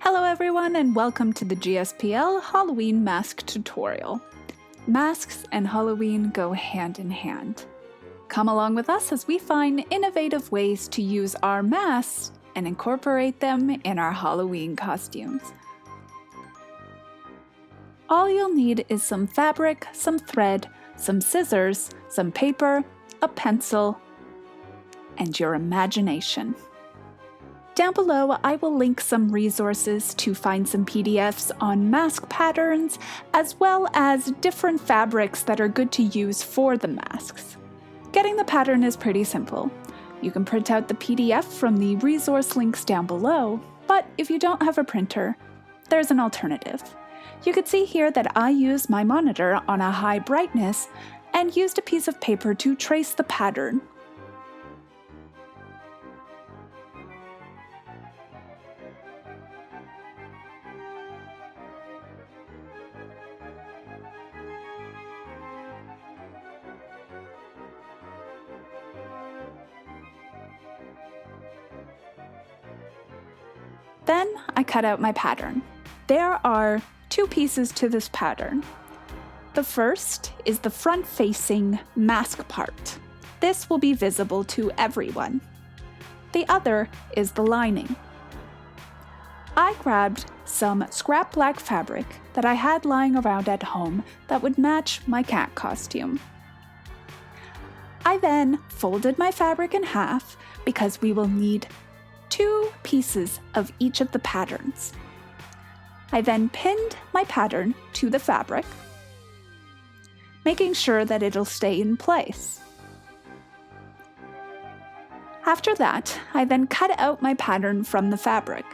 Hello everyone and welcome to the GSPL Halloween mask tutorial. Masks and Halloween go hand in hand. Come along with us as we find innovative ways to use our masks and incorporate them in our Halloween costumes. All you'll need is some fabric, some thread, some scissors, some paper, a pencil, and your imagination. Down below, I will link some resources to find some PDFs on mask patterns, as well as different fabrics that are good to use for the masks. Getting the pattern is pretty simple. You can print out the PDF from the resource links down below, but if you don't have a printer, there's an alternative. You can see here that I used my monitor on a high brightness and used a piece of paper to trace the pattern. Then I cut out my pattern. There are two pieces to this pattern. The first is the front-facing mask part. This will be visible to everyone. The other is the lining. I grabbed some scrap black fabric that I had lying around at home that would match my cat costume. I then folded my fabric in half because we will need two pieces of each of the patterns. I then pinned my pattern to the fabric, making sure that it'll stay in place. After that, I then cut out my pattern from the fabric.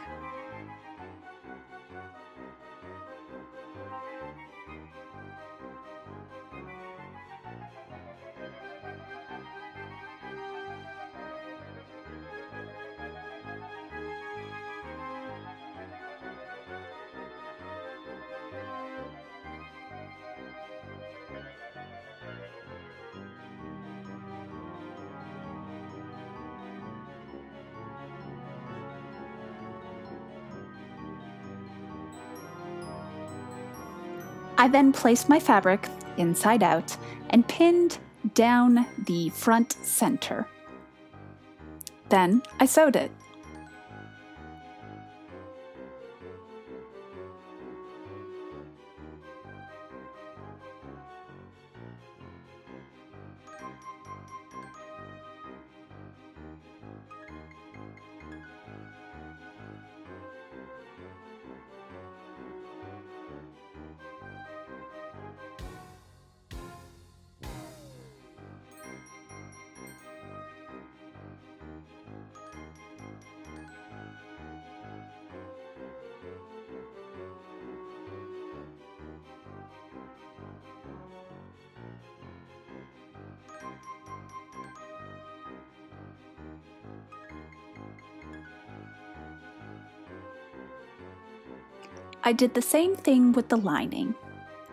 I then placed my fabric inside out and pinned down the front center. Then I sewed it. I did the same thing with the lining,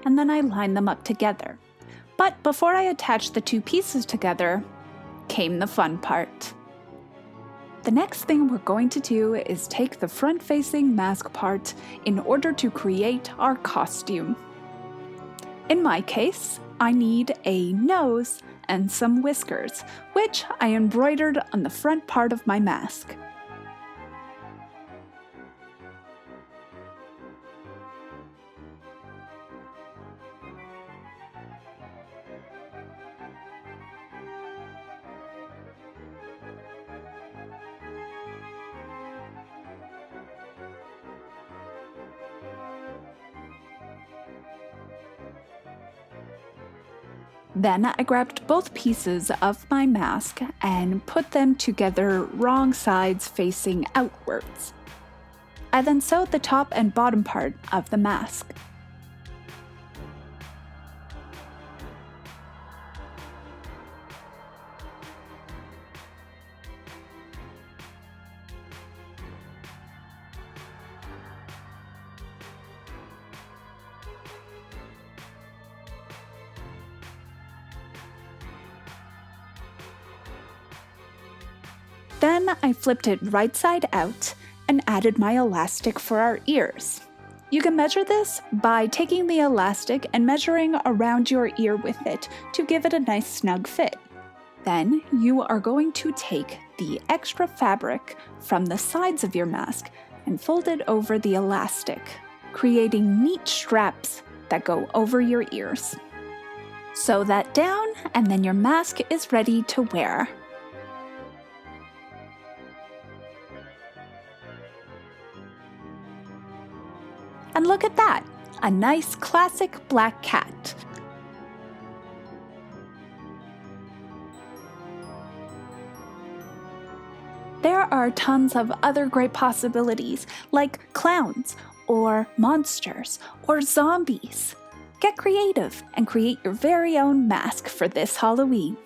and then I lined them up together. But before I attached the two pieces together, came the fun part. The next thing we're going to do is take the front-facing mask part in order to create our costume. In my case, I need a nose and some whiskers, which I embroidered on the front part of my mask. Then I grabbed both pieces of my mask and put them together wrong sides facing outwards. I then sewed the top and bottom part of the mask. Then I flipped it right side out and added my elastic for our ears. You can measure this by taking the elastic and measuring around your ear with it to give it a nice snug fit. Then you are going to take the extra fabric from the sides of your mask and fold it over the elastic, creating neat straps that go over your ears. Sew that down, and then your mask is ready to wear. And look at that, a nice classic black cat. There are tons of other great possibilities, like clowns, or monsters, or zombies. Get creative and create your very own mask for this Halloween.